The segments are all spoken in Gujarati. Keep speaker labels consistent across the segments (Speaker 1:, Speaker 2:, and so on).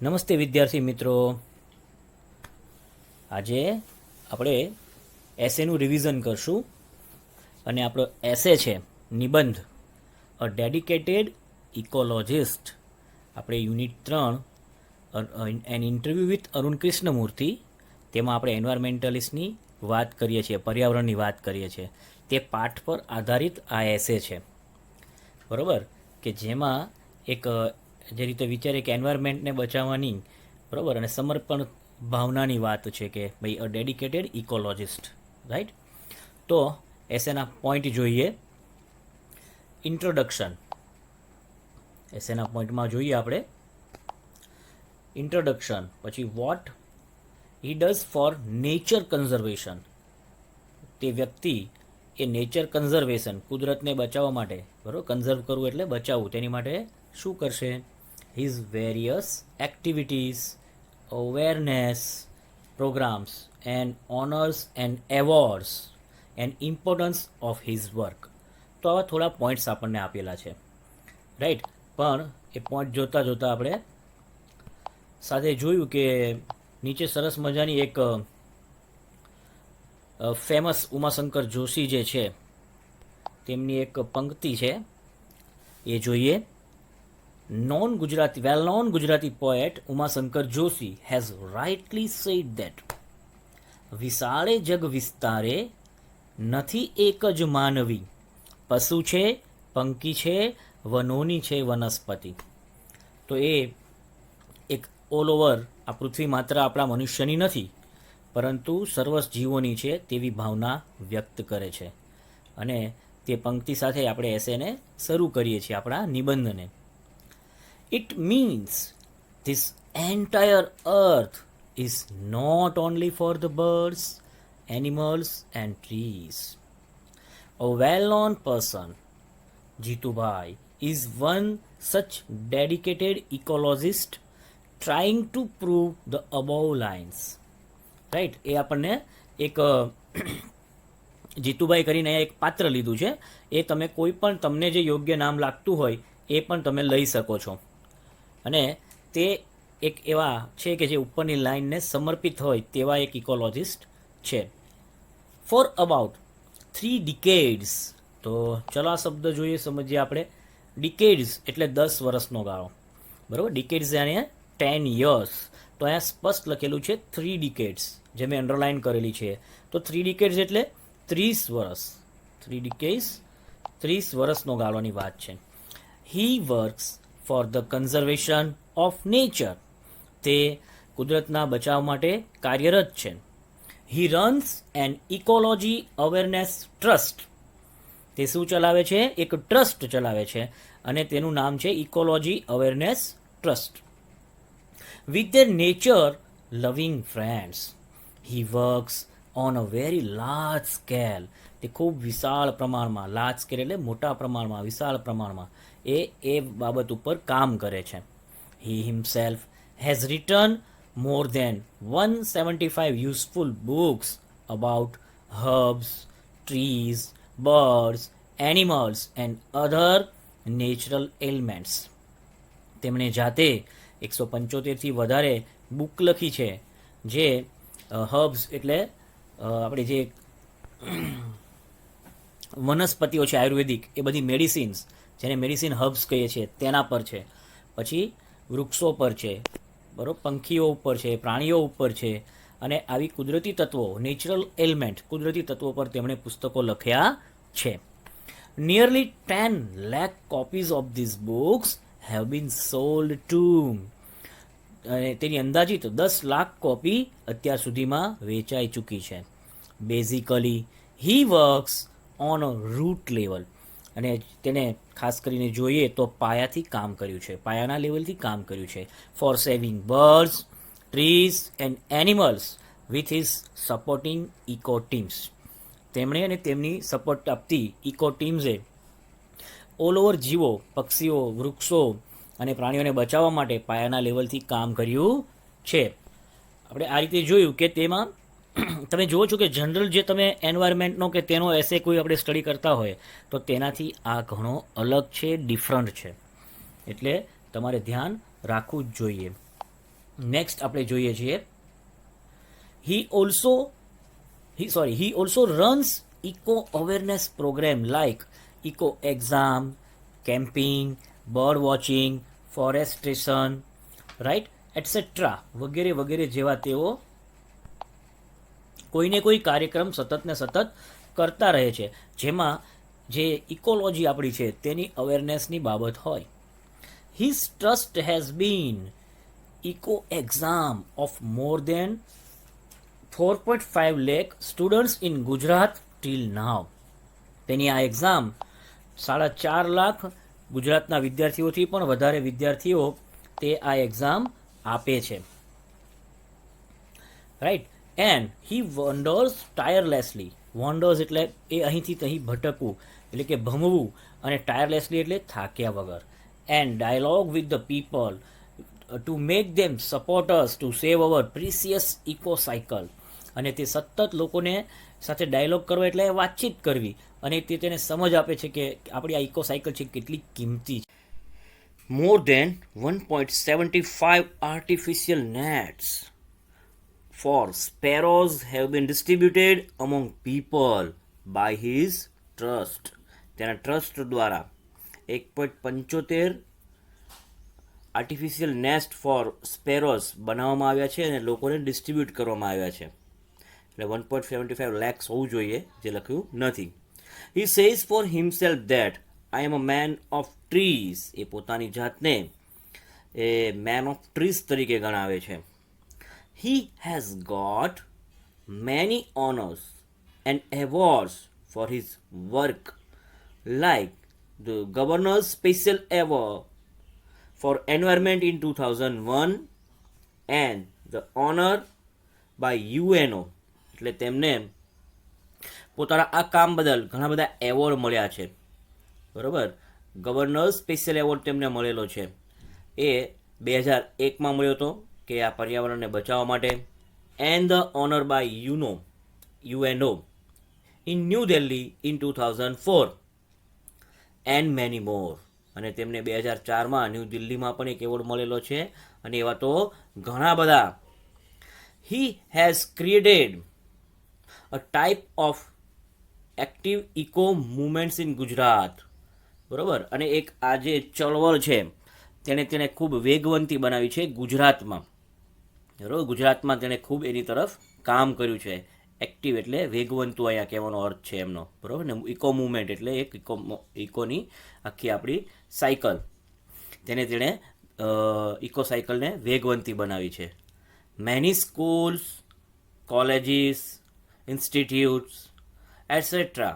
Speaker 1: નમસ્તે વિદ્યાર્થી મિત્રો. આજે આપણે એસેનું રિવિઝન કરશું અને આપણો એસે છે નિબંધ અ ડેડિકેટેડ ઇકોલોજિસ્ટ. આપણે unit 3 an interview with Arun Krishnamurthy, તેમાં આપણે એન્વાયરમેન્ટલિસ્ટની વાત કરીએ છીએ, પર્યાવરણની વાત કરીએ છીએ. તે પાઠ પર આધારિત આ એસે છે, બરાબર, કે જેમાં એક જે રીતે વિચારે કે એન્વાયરમેન્ટને બચાવવાની, બરાબર, અને સમર્પણ ભાવનાની વાત છે કે ભાઈ અ ડેડિકેટેડ ઇકોલોજિસ્ટ, રાઈટ. તો એસેના પોઈન્ટ જોઈએ. ઇન્ટ્રોડક્શન. એસેના પોઈન્ટમાં જોઈએ આપણે ઇન્ટ્રોડક્શન, પછી what he does four nature conservation. તે વ્યક્તિ એ નેચર કન્ઝર્વેશન, કુદરતને બચાવવા માટે, બરાબર, કન્ઝર્વ કરવું એટલે બચાવવું, તેની માટે શું કરશે? His various activities, awareness programmes and honours and awards and importance of his work. તો આવા થોડા પોઈન્ટ્સ આપણને આપેલા છે, રાઈટ. પણ એ પોઈન્ટ જોતાં જોતાં આપણે સાથે જોયું કે નીચે સરસ મજાની એક ફેમસ ઉમાશંકર જોશી જે છે તેમની એક પંક્તિ છે, એ જોઈએ. Well known Gujarati poet Umashankar Joshi has rightly said that વિશાળે જગ વિસ્તારે નથી એક જ માનવી, પશુ છે, પંખી છે, વનોની છે વનસ્પતિ. તો એ એક ઓલ ઓવર આ પૃથ્વી માત્ર આપણા મનુષ્યની નથી, પરંતુ સર્વ જીવોની છે તેવી ભાવના વ્યક્ત કરે છે. અને તે પંક્તિ સાથે આપણે એસેને શરૂ કરીએ છીએ, આપણા નિબંધને. It means this entire earth is not only for the birds, animals and trees. A well known person, Jitubhai, is one such dedicated ecologist trying to prove the above lines. Right. એ આપણને એક જીતુભાઈ કરીને એક પાત્ર લીધું છે. એ તમે કોઈ પણ તમને જે યોગ્ય નામ લાગતું હોય એ પણ તમે લઈ શકો છો. અને તે એક એવા છે કે જે ઉપરની લાઇનને સમર્પિત હોય તેવા એક ઇકોલોજિસ્ટ છે. For about 3 decades. તો ચલો આ શબ્દ જોઈએ, સમજીએ આપણે. ડિકેડ્સ એટલે 10 વર્ષનો ગાળો, બરાબર. ડિકેડ્સ અને 10 years. તો અહીંયા સ્પષ્ટ લખેલું છે 3 decades, જે મેં અંડરલાઇન કરેલી છે. તો 3 decades એટલે 30 વર્ષ. 3 decades 30 વર્ષનો ગાળોની વાત છે. He works for the conservation of nature. તે કુદરતના બચાવ માટે કાર્યરત છે. He runs an ecology awareness trust. તે શું ચલાવે છે? એક ટ્રસ્ટ ચલાવે છે અને તેનું નામ છે ecology awareness trust. With their nature loving friends he works on a very large scale. તે ખૂબ વિશાળ પ્રમાણમાં, લાર્જ સ્કેલ એટલે મોટા પ્રમાણમાં, વિશાળ પ્રમાણમાં એ બાબત ઉપર કામ કરે છે. He himself has written more than 175 useful books about herbs, trees, birds, animals and other natural ailments. તેમણે જાતે 175થી વધારે બુક લખી છે, જે હર્બ્સ એટલે આપણે જે વનસ્પતિઓ છે આયુર્વેદિક, એ બધી મેડિસિન્સ, જેને મેડિસિન હર્બ્સ કહીએ છીએ, તેના પર છે. પછી વૃક્ષો પર છે, બરાબર, પંખીઓ ઉપર છે, પ્રાણીઓ ઉપર છે, અને આવી કુદરતી તત્વો, નેચરલ એલિમેન્ટ, કુદરતી તત્વો પર તેમણે પુસ્તકો લખ્યા છે. Nearly 10 lakh copies of these books have been sold to. અને તેની અંદાજિત 10 લાખ કોપી અત્યાર સુધીમાં વેચાઈ ચૂકી છે. Basically he works on a root level. અને તેને ખાસ કરીને જોઈએ તો પાયાથી કામ કર્યું છે, પાયાના લેવલથી કામ કર્યું છે. For saving birds, trees and animals with his supporting eco teams. તેમણે અને તેમની સપોર્ટ આપતી ઇકો ટીમ્સે ઓલ ઓવર જીવો, પક્ષીઓ, વૃક્ષો અને પ્રાણીઓને બચાવવા માટે પાયાના લેવલથી કામ કર્યું છે. આપણે આ રીતે જોયું કે તેમાં તમે જુઓ છો કે જનરલ જે તમે એન્વાયરમેન્ટનો કે તેનો એસે કોઈ આપણે સ્ટડી કરતા હોય તો તેનાથી આ ઘણો અલગ છે, ડિફરન્ટ છે. એટલે તમારે ધ્યાન રાખવું જ જોઈએ. નેક્સ્ટ આપણે જોઈએ છીએ he also he also runs eco awareness program like eco exam, camping, bird watching, forestation, right, etc. વગેરે વગેરે જેવા તેઓ કોઈને કોઈ કાર્યક્રમ સતત ને સતત કરતા રહે છે જેમાં જે ઇકોલોજી આપણી છે તેની અવેરનેસની બાબત હોય. His trust has been eco exam of more than 4.5 lakh students in Gujarat till now. તેની આ એક્ઝામ 4.5 લાખ ગુજરાતના વિદ્યાર્થીઓથી પણ વધારે વિદ્યાર્થીઓ તે આ એક્ઝામ આપે છે, right. And he wanders tirelessly. Wanders એટલે એ અહીંથી અહીં ભટકવું એટલે કે ભમવું, અને ટાયરલેસલી એટલે થાક્યા વગર. And dialogue with the people to make them supporters to save our precious eco cycle. અને તે સતત લોકોને સાથે ડાયલોગ કરવો એટલે વાતચીત કરવી, અને તે તેને સમજ આપે છે કે આપણી આ ઇકો સાયકલ છે કેટલી કિંમતી છે. મોર દેન 1.75 artificial nets for sparrows have been distributed among people by his trust. તેના ટ્રસ્ટ દ્વારા 1.75 આર્ટિફિશિયલ નેસ્ટ ફોર સ્પેરોઝ બનાવવામાં આવ્યા છે અને લોકોને ડિસ્ટ્રીબ્યુટ કરવામાં આવ્યા છે. એટલે 1.75 lakhs હોવું જોઈએ, જે લખ્યું નથી. He says for himself that I am a man of trees. એ પોતાની જાતને એ મેન ઓફ ટ્રીઝ તરીકે ગણાવે છે. He has got many honors and awards for his work, like the Governor's Special Award for Environment in 2001 and the honor by UNO. એટલે તેમને પોતાના આ કામ બદલ ઘણા બધા એવોર્ડ મળ્યા છે, બરાબર. ગવર્નર્સ સ્પેશિયલ એવોર્ડ તેમને મળેલો છે, એ 2001માં મળ્યો હતો કે આ પર્યાવરણને બચાવવા માટે. And the honour by UNO in New Delhi in 2004 and many more. અને તેમને 2004માં ન્યૂ દિલ્હીમાં પણ એક એવોર્ડ મળેલો છે, અને એવા તો ઘણા બધા. He has created a type of active eco movements in Gujarat, બરાબર. અને એક આ જે ચળવળ છે તેને ખૂબ વેગવંતી બનાવી છે ગુજરાતમાં, બરાબર. ગુજરાતમાં તેણે ખૂબ એની તરફ કામ કર્યું છે. એક્ટિવ એટલે વેગવંતું અહીંયા કહેવાનો અર્થ છે એમનો, બરાબર ને. ઇકો મુવમેન્ટ એટલે એક ઇકોની આખી આપણી સાયકલ, તેણે ઇકો સાયકલને વેગવંતી બનાવી છે. Many schools, colleges, institutes etcetera,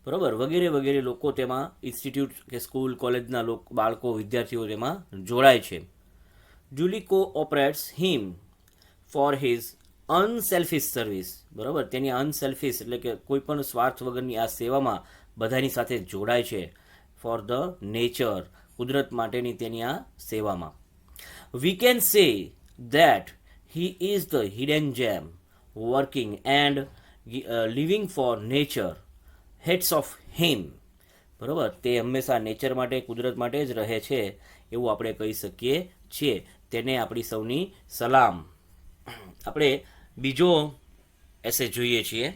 Speaker 1: બરાબર, વગેરે વગેરે લોકો તેમાં, ઇન્સ્ટિટ્યૂટ કે સ્કૂલ કોલેજના બાળકો વિદ્યાર્થીઓ તેમાં જોડાય છે. Julie cooperates him for his unselfish service, બરાબર. તેની અનસેલ્ફિશ એટલે કે કોઈ પણ સ્વાર્થ વગરની આ સેવામાં બધાની સાથે જોડાય છે. ફોર ધ નેચર, કુદરત માટેની તેની આ સેવામાં. We can say that he is the hidden gem working and living for nature. Hats off him, બરાબર. તે હંમેશા નેચર માટે, કુદરત માટે જ રહે છે એવું આપણે કહી શકીએ છીએ. તેને આપણી સૌની સલામ. આપણે બીજો એસે જોઈએ છીએ,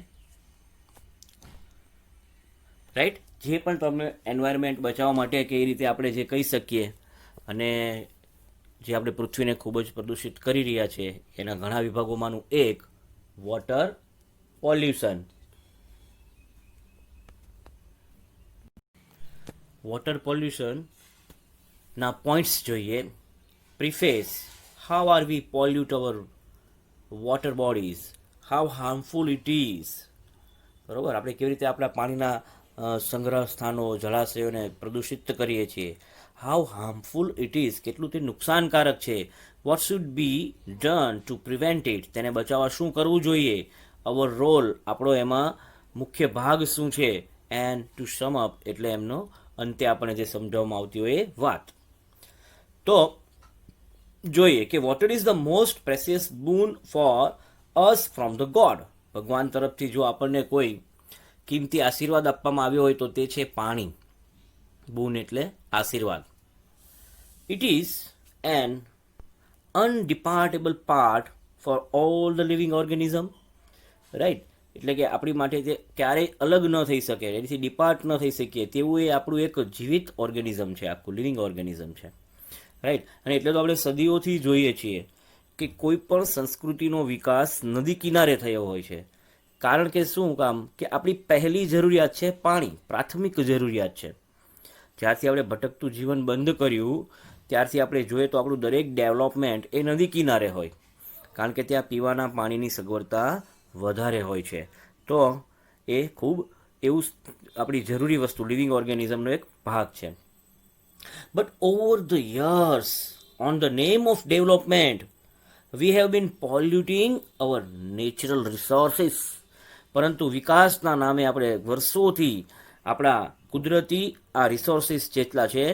Speaker 1: રાઈટ, જે પણ તમને એન્વાયરમેન્ટ બચાવવા માટે કઈ રીતે આપણે જે કહી શકીએ, અને જે આપણે પૃથ્વીને ખૂબ જ પ્રદૂષિત કરી રહ્યા છે એના ઘણા વિભાગોમાંનું એક વોટર પોલ્યુશન. વોટર પોલ્યુશનના પોઈન્ટ્સ જોઈએ. Preface. How are we pollute our water bodies, how harmful it is, બરાબર. આપણે કેવી રીતે આપણા પાણીના સંગ્રહ સ્થાનો, જળાશયોને પ્રદૂષિત કરીએ છીએ. હાઉ હાર્મફુલ ઇટ ઇઝ, કેટલું તે નુકસાનકારક છે. What should be done two prevent it, તેને બચાવવા શું કરવું જોઈએ. અવર રોલ, આપણો એમાં મુખ્ય ભાગ શું છે. એન્ડ ટુ સમ અપ એટલે એમનો અંતે આપણને જે સમજાવવામાં આવતી હોય એ વાત. તો જોઈએ કે water is the most precious boon for us from the god. ભગવાન તરફથી જો આપણને કોઈ કિંમતી આશીર્વાદ આપવામાં આવ્યો હોય તો તે છે પાણી. બૂન એટલે આશીર્વાદ. It is an undepartable part for all the living organism, right. એટલે કે આપણી માટે તે ક્યારેય અલગ ન થઈ શકે, એનાથી ડિપાર્ટ ન થઈ શકીએ તેવું એ આપણું એક જીવિત ઓર્ગેનિઝમ છે, આખું લિવિંગ ઓર્ગેનિઝમ છે, રાઈટ. અને એટલે તો આપણે સદીઓથી જોઈએ છીએ કે કોઈ પણ સંસ્કૃતિનો વિકાસ નદી કિનારે થયો હોય છે. કારણ કે શું કામ કે આપણી પહેલી જરૂરિયાત છે પાણી, પ્રાથમિક જરૂરિયાત છે. જ્યારથી આપણે ભટકતું જીવન બંધ કર્યું ત્યારથી આપણે જોઈએ તો આપણું દરેક ડેવલપમેન્ટ એ નદી કિનારે હોય, કારણ કે ત્યાં પીવાના પાણીની સગવડતા વધારે હોય છે. તો એ ખૂબ એવું આપણી જરૂરી વસ્તુ લિવિંગ ઓર્ગેનિઝમનો એક ભાગ છે. But over the years on the name of development we have been polluting our natural resources. પરંતુ વિકાસના નામે આપણે વર્ષોથી આપણા કુદરતી આ રિસોર્સિસ જેટલા છે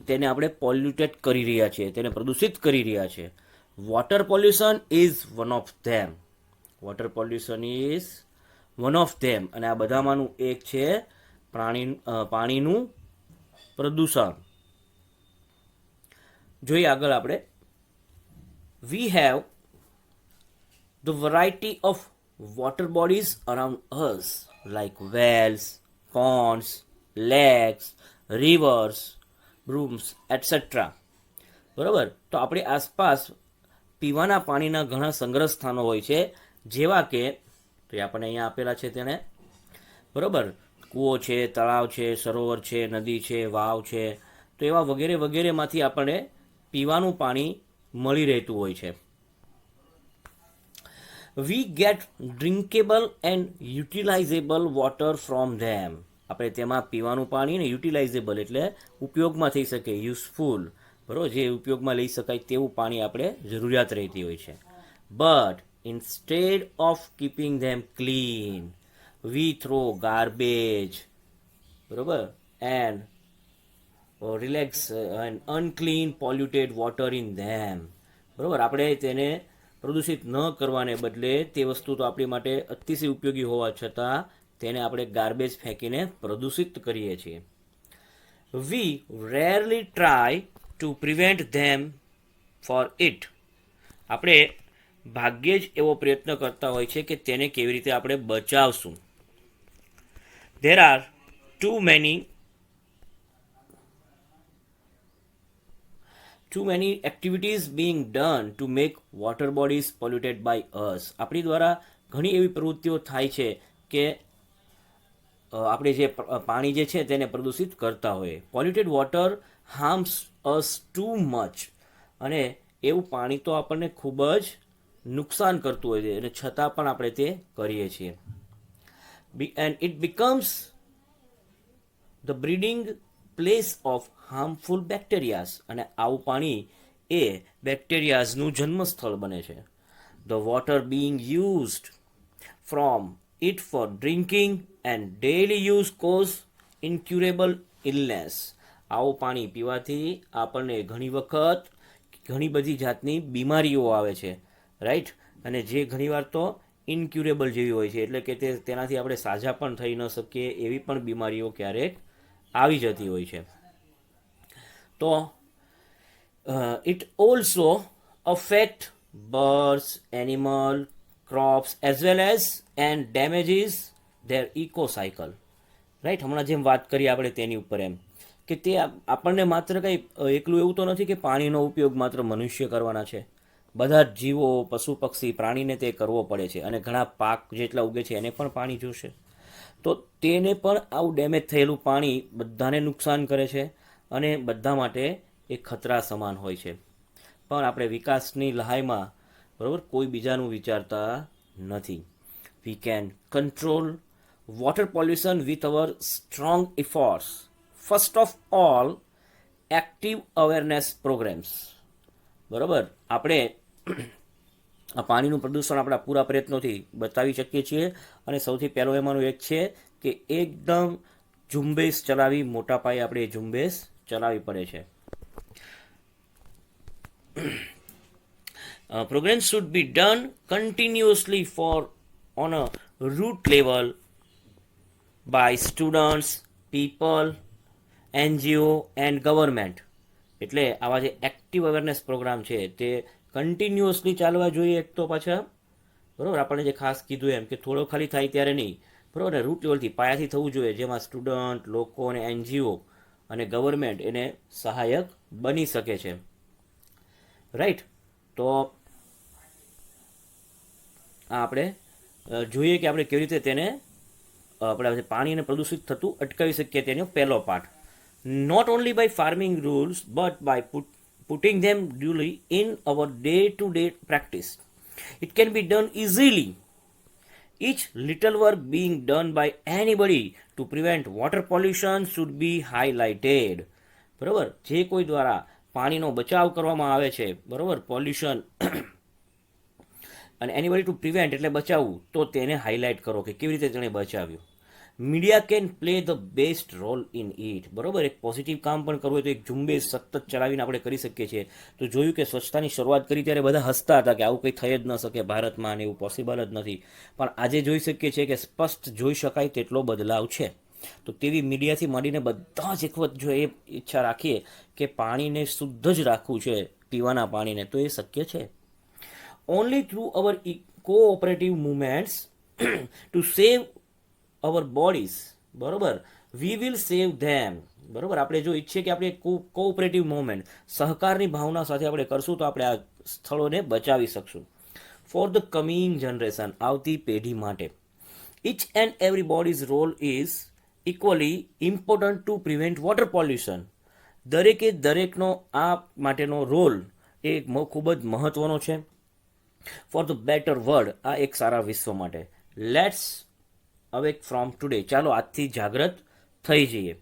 Speaker 1: તેને આપણે પોલ્યુટેડ કરી રહ્યા છીએ, તેને પ્રદૂષિત કરી રહ્યા છીએ. Water pollution is one of them. Water pollution is one of them. અને આ બધામાંનું એક છે પાણીનું પ્રદૂષણ. જોઈએ આગળ આપણે. We have the variety of water bodies around us like wells, ponds, lakes, rivers, brooms, etc. બરાબર. તો આપણી આસપાસ પીવાના પાણીના ઘણા સંગ્રહ સ્થાનો હોય છે, જેવા કે તો આપણને અહીંયા આપેલા છે તેને, બરાબર, કૂવો છે, તળાવ છે, સરોવર છે, નદી છે, વાવ છે. તો એવા વગેરે વગેરેમાંથી આપણને પીવાનું પાણી મળી રહેતું હોય છે. We get drinkable and utilisable water from them. આપણે તેમાં પીવાનું પાણી ને યુટિલાઇઝેબલ એટલે ઉપયોગમાં થઈ શકે, યુઝફુલ, બરાબર, જે ઉપયોગમાં લઈ શકાય તેવું પાણી આપણે જરૂરિયાત રહેતી હોય છે. But instead of keeping them clean we throw garbage, બરાબર, and relax and unclean polluted water in them. બરાબર. આપણે તેને પ્રદૂષિત ન કરવાને બદલે તે વસ્તુ તો આપણી માટે અતિશય ઉપયોગી હોવા છતાં તેને આપણે ગાર્બેજ ફેંકીને પ્રદૂષિત કરીએ છીએ. We rarely try to prevent them for it. આપણે ભાગ્યે જ એવો પ્રયત્ન કરતા હોય છે કે તેને કેવી રીતે આપણે બચાવશું. There are too many activities being done to make water bodies polluted by us. આપણી દ્વારા ઘણી એવી પ્રવૃત્તિઓ થાય છે કે આપણે જે પાણી જે છે તેને પ્રદૂષિત કરતા હોઈએ. Polluted water harms us too much. અને એવું પાણી તો આપણને ખૂબ જ નુકસાન કરતું હોય છે અને છતાં પણ આપણે તે કરીએ છીએ. And it becomes the breeding place of harmful bacterias. અને આવું પાણી એ બેક્ટેરિયાઝનું જન્મસ્થળ બને છે. The water being used from it for drinking and daily use cause incurable illness. આવું પાણી પીવાથી આપણને ઘણી વખત ઘણી બધી જાતની બીમારીઓ આવે છે, રાઈટ. અને જે ઘણીવાર તો ઇન્ક્યુરેબલ જેવી હોય છે, એટલે કે તેનાથી આપણે સાજા પણ થઈ ન શકીએ એવી પણ બીમારીઓ ક્યારેક આવી જતી હોય છે. તો it also affect birds, animal, crops as well as and damages their eco cycle, right. હમણાં જેમ વાત કરી આપણે તેની ઉપર એમ કે તે આપણને માત્ર કંઈ એકલું એવું તો નથી કે પાણીનો ઉપયોગ માત્ર મનુષ્ય કરવાના છે. બધા જ જીવો, પશુ પક્ષી, પ્રાણીને તે કરવો પડે છે. અને ઘણા પાક જેટલા ઉગે છે એને પણ પાણી જોશે. તો તેને પણ આવું ડેમેજ થયેલું પાણી બધાને નુકસાન કરે છે અને બધા માટે એ ખતરા સમાન હોય છે. પણ આપણે વિકાસની લહાઈમાં, બરાબર, કોઈ બીજાનું વિચારતા નથી. We can control water pollution with our strong efforts. First of all, active awareness programmes. બરાબર. આપણે આ પાણીનું પ્રદૂષણ આપણા પૂરા પ્રયત્નોથી બતાવી શકીએ છીએ. અને સૌથી પહેલો એમાંનું એક છે કે એકદમ ઝુંબેશ ચલાવી, મોટા પાયે આપણે ઝુંબેશ ચલાવવી પડે છે. Programs should be done continuously on a root level by students, people, NGO and government. એટલે આવા જે એક્ટિવ અવેરનેસ પ્રોગ્રામ છે તે કન્ટિન્યુઅસલી ચાલવા જોઈએ. એક તો પાછા બરાબર આપણને જે ખાસ કીધું એમ કે થોડો ખાલી થાય ત્યારે નહીં, બરાબર ને, રૂટ લેવલથી પાયાથી થવું જોઈએ, જેમાં સ્ટુડન્ટ, લોકો અને એનજીઓ અને ગવર્મેન્ટ એને સહાયક બની શકે છે. રાઈટ. તો આ આપણે જોઈએ કે આપણે કેવી રીતે તેને આપણે પાણીને પ્રદૂષિત થતું અટકાવી શકીએ તેનો પહેલો પાઠ. Not only by farming rules but by putting them duly in our day-to-day practice. It can be done easily. Each little work being done by anybody to prevent water pollution should be highlighted. બરોબર, જે કોઈ દ્વારા પાણીનો બચાવ કરવામાં આવે છે, બરોબર, પોલ્યુશન અને એનીબડી ટુ પ્રિવેન્ટ એટલે બચાવવું, તો તેને હાઇલાઇટ કરો કે કેવી રીતે તેણે બચાવ્યું. Media can play the best role in it. બરોબર, એક પોઝિટિવ કામ પણ કરવું હોય તો એક ઝુંબેશ સતત ચલાવીને આપણે કરી શકીએ છીએ. તો જોયું કે સ્વચ્છતાની શરૂઆત કરી ત્યારે બધા હસતા હતા કે આવું કંઈ થઈ જ ન શકે ભારતમાં અને એવું પોસિબલ જ નથી. પણ આજે જોઈ શકીએ છીએ કે સ્પષ્ટ જોઈ શકાય તેટલો બદલાવ છે. તો તેવી મીડિયાથી માંડીને બધા જ એક વખત જો એ ઈચ્છા રાખીએ કે પાણીને શુદ્ધ જ રાખવું છે, પીવાના પાણીને, તો એ શક્ય છે. Only through our cooperative movements to save our bodies, બરોબર, we will save them. બરોબર, આપણે જો ઈચ્છીએ કે આપણે કોઓપરેટિવ મુવમેન્ટ, સહકારની ભાવના સાથે આપણે કરશું તો આપણે આ સ્થળોને બચાવી શકશું. ફોર ધ કમિંગ જનરેશન, આવતી પેઢી માટે. Each and every body's role is equally important to prevent water pollution. દરેકે દરેકનો આ માટેનો રોલ એ ખૂબ જ મહત્વનો છે. ફોર ધ બેટર વર્લ્ડ, આ એક સારા વિશ્વ માટે. લેટ્સ અવેક ફ્રોમ ટુડે, ચાલો આજથી જાગૃત થઈ જઈએ.